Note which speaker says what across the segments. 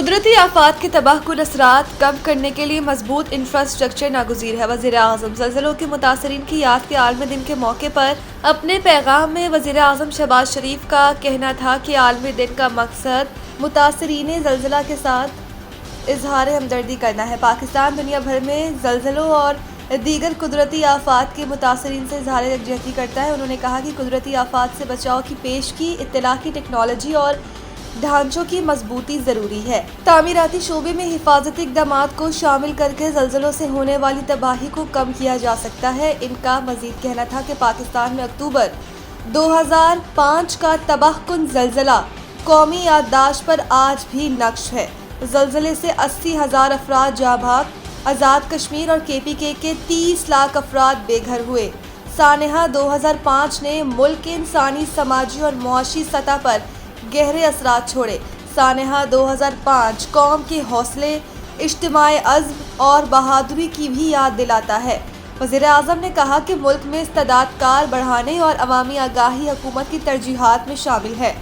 Speaker 1: قدرتی آفات کے تباہ کن اثرات کم کرنے کے لیے مضبوط انفراسٹرکچر ناگزیر ہے۔ وزیر اعظم زلزلوں کے متاثرین کی یاد کے عالمی دن کے موقع پر اپنے پیغام میں وزیر اعظم شہباز شریف کا کہنا تھا کہ عالمی دن کا مقصد متاثرین زلزلہ کے ساتھ اظہار ہمدردی کرنا ہے۔ پاکستان دنیا بھر میں زلزلوں اور دیگر قدرتی آفات کے متاثرین سے اظہار یکجہتی کرتا ہے۔ انہوں نے کہا کہ قدرتی آفات سے بچاؤ کی پیشگی، اطلاع کی ٹیکنالوجی اور ڈھانچوں کی مضبوطی ضروری ہے۔ تعمیراتی شعبے میں حفاظتی اقدامات کو شامل کر کے زلزلوں سے ہونے والی تباہی کو کم کیا جا سکتا ہے۔ ان کا مزید کہنا تھا کہ پاکستان میں اکتوبر 2005 کا تباہ کن زلزلہ قومی یادداشت پر آج بھی نقش ہے۔ زلزلے سے 80,000 افراد جاں بحق، آزاد کشمیر اور KPK کے 30 لاکھ افراد بے گھر ہوئے۔ سانحہ 2005 نے ملک کے انسانی، سماجی اور معاشی سطح پر گہرے اثرات چھوڑے۔ سانحہ 2005 قوم کے حوصلے، اجتماعی عزم اور بہادری کی بھی یاد دلاتا ہے۔ وزیر اعظم نے کہا کہ ملک میں استعداد کار بڑھانے اور عوامی آگاہی حکومت کی ترجیحات میں شامل ہے،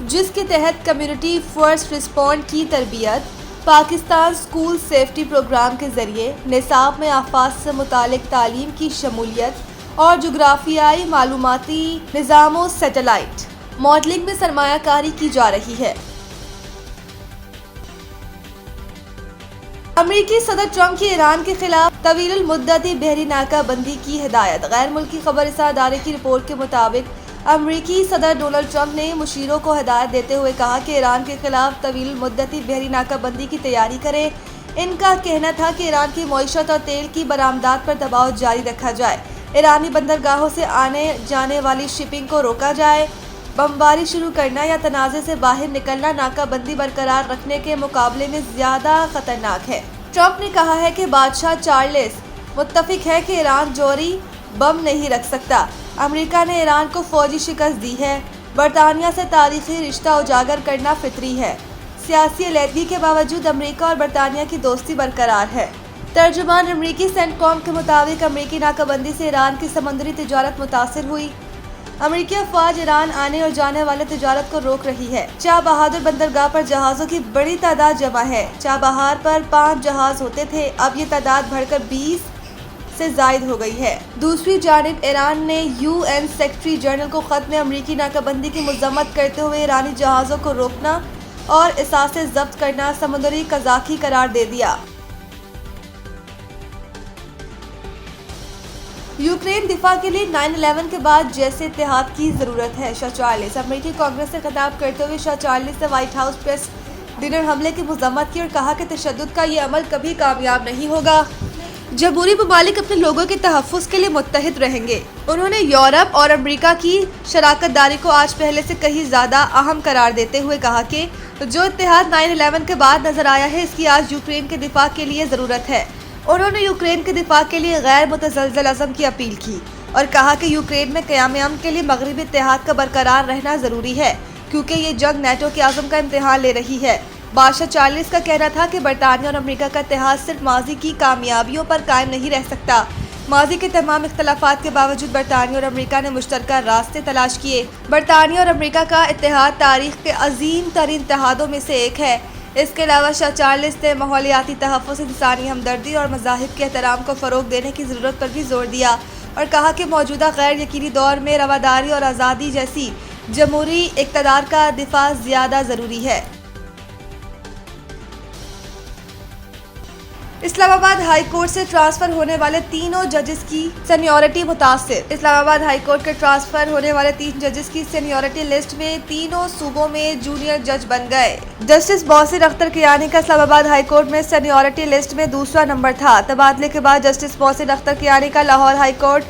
Speaker 1: جس کے تحت کمیونٹی فرسٹ رسپانس کی تربیت، پاکستان اسکول سیفٹی پروگرام کے ذریعے نصاب میں آفات سے متعلق تعلیم کی شمولیت اور جغرافیائی معلوماتی نظام و سیٹلائٹ ماڈلنگ میں سرمایہ کاری کی جا رہی ہے۔ امریکی صدر ٹرمپ کی ایران کے خلاف طویل المدتی بحری ناکہ بندی کی ہدایت۔ غیر ملکی خبر رساں ادارے کی رپورٹ کے مطابق امریکی صدر ڈونلڈ ٹرمپ نے مشیروں کو ہدایت دیتے ہوئے کہا کہ ایران کے خلاف طویل المدتی بحری ناکہ بندی کی تیاری کریں۔ ان کا کہنا تھا کہ ایران کی معیشت اور تیل کی برآمدات پر دباؤ جاری رکھا جائے، ایرانی بندرگاہوں سے آنے جانے والی شپنگ کو روکا جائے، بمباری شروع کرنا یا تنازع سے باہر نکلنا ناکہ بندی برقرار رکھنے کے مقابلے میں زیادہ خطرناک ہے۔ ٹرمپ نے کہا ہے کہ بادشاہ چارلس متفق ہے کہ ایران جوہری بم نہیں رکھ سکتا۔ امریکہ نے ایران کو فوجی شکست دی ہے۔ برطانیہ سے تاریخی رشتہ اجاگر کرنا فطری ہے۔ سیاسی علیحدگی کے باوجود امریکہ اور برطانیہ کی دوستی برقرار ہے۔ ترجمان امریکی سینٹ کام کے مطابق امریکی ناکہ بندی سے ایران کی سمندری تجارت متاثر ہوئی۔ امریکی افواج ایران آنے اور جانے والے تجارت کو روک رہی ہے۔ چاہ بہادر بندرگاہ پر جہازوں کی بڑی تعداد جمع ہے۔ چاہ بہار پر 5 جہاز ہوتے تھے، اب یہ تعداد بڑھ کر 20 سے زائد ہو گئی ہے۔ دوسری جانب ایران نے UN سیکرٹری جنرل کو خط میں امریکی ناکہ بندی کی مذمت کرتے ہوئے ایرانی جہازوں کو روکنا اور اثاثے ضبط کرنا سمندری قزاقی قرار دے دیا۔ یوکرین دفاع کے لیے 9/11 کے بعد جیسے اتحاد کی ضرورت ہے۔ شاہ چارلس امریکی کانگریس سے خطاب کرتے ہوئے شاہ چارلس نے وائٹ ہاؤس پریس ڈنر حملے کی مذمت کی اور کہا کہ تشدد کا یہ عمل کبھی کامیاب نہیں ہوگا۔ جمہوری ممالک اپنے لوگوں کے تحفظ کے لیے متحد رہیں گے۔ انہوں نے یورپ اور امریکہ کی شراکت داری کو آج پہلے سے کہیں زیادہ اہم قرار دیتے ہوئے کہا کہ جو اتحاد 9/11 کے بعد نظر آیا ہے، اس کی آج یوکرین کے دفاع کے لیے ضرورت ہے۔ انہوں نے یوکرین کے دفاع کے لیے غیر متزلزل عزم کی اپیل کی اور کہا کہ یوکرین میں قیام امن کے لیے مغربی اتحاد کا برقرار رہنا ضروری ہے، کیونکہ یہ جنگ نیٹو کے عزم کا امتحان لے رہی ہے۔ بادشاہ چارلس کا کہنا تھا کہ برطانیہ اور امریکہ کا اتحاد صرف ماضی کی کامیابیوں پر قائم نہیں رہ سکتا۔ ماضی کے تمام اختلافات کے باوجود برطانیہ اور امریکہ نے مشترکہ راستے تلاش کیے۔ برطانیہ اور امریکہ کا اتحاد تاریخ کے عظیم ترین اتحادوں میں سے ایک ہے۔ اس کے علاوہ شاہ چارلس نے ماحولیاتی تحفظ، انسانی ہمدردی اور مذاہب کے احترام کو فروغ دینے کی ضرورت پر بھی زور دیا اور کہا کہ موجودہ غیر یقینی دور میں رواداری اور آزادی جیسی جمہوری اقتدار کا دفاع زیادہ ضروری ہے۔ اسلام آباد ہائی کورٹ سے ٹرانسفر ہونے والے تینوں ججز کی سینیورٹی متاثر۔ اسلام آباد ہائی کورٹ کے ٹرانسفر ہونے والے 3 ججز کی سینیورٹی لسٹ میں تینوں صوبوں میں جونیئر جج بن گئے۔ جسٹس محسن اختر کیانی کا اسلام آباد ہائی کورٹ میں سینیورٹی لسٹ میں دوسرا نمبر تھا۔ تبادلے کے بعد جسٹس محسن اختر کیانی کا Lahore high court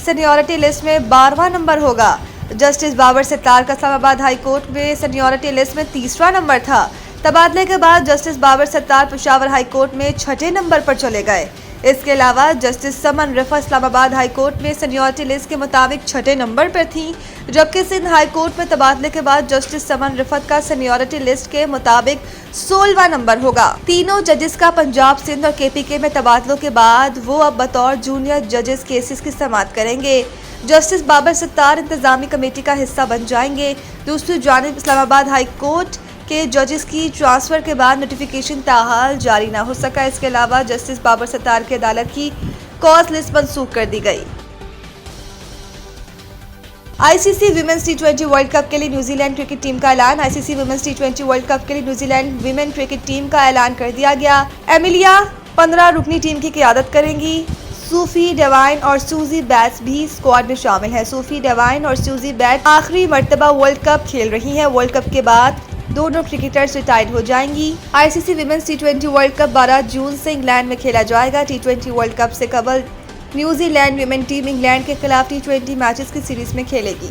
Speaker 1: seniority list میں 12واں نمبر ہوگا۔ جسٹس بابر ستار کا اسلام آباد ہائی کورٹ میں سینیورٹی لسٹ میں تیسرا نمبر تھا۔ تبادلے کے بعد جسٹس بابر ستار پشاور ہائی کورٹ میں 6 نمبر پر چلے گئے۔ اس کے علاوہ جسٹس سمن رفعت اسلام آباد ہائی کورٹ میں سینیورٹی لسٹ کے مطابق 6 نمبر پر تھیں، جبکہ سندھ ہائی کورٹ میں تبادلے کے بعد جسٹس سمن رفعت کا سینیورٹی لسٹ کے مطابق 16واں نمبر ہوگا۔ تینوں ججز کا پنجاب، سندھ اور KPK میں تبادلوں کے بعد وہ اب بطور جونیئر ججز کیسز کی سماعت کریں گے۔ جسٹس بابر ستار انتظامی کمیٹی کا حصہ بن جائیں گے۔ دوسری جانب اسلام آباد ہائی کورٹ کہ ججز کی ٹرانسفر کے بعد نوٹیفیکیشن تاحال جاری نہ ہو سکا۔ اس کے علاوہ جسٹس بابر ستار کی عدالت کی کاز لسٹ منسوخ کر دی گئی۔ آئی سی سی ویمنز ٹی20 ورلڈ کپ کے لیے نیوزی لینڈ کرکٹ ٹیم کا اعلان۔ آئی سی سی ویمنز ٹی20 ورلڈ کپ کے لیے New Zealand women cricket team کا اعلان کر دیا گیا۔ ایملیا 15 رکنی ٹیم کی قیادت کریں گی۔ سوفی ڈیوائن اور سوزی بیٹس بھی اسکواڈ میں شامل ہیں۔ سوفی ڈیوائن اور سوزی بیٹس آخری مرتبہ ورلڈ کپ کھیل رہی ہیں۔ ورلڈ کپ کے بعد دونوں کرکٹرز ریٹائرڈ ہو جائیں گی۔ آئی سی سی ویمنز ٹی20 ورلڈ کپ 12 جون سے انگلینڈ میں کھیلا جائے گا۔ ٹی20 ورلڈ کپ سے قبل New Zealand women team England کے خلاف ٹی20 میچز کی سیریز میں کھیلے گی۔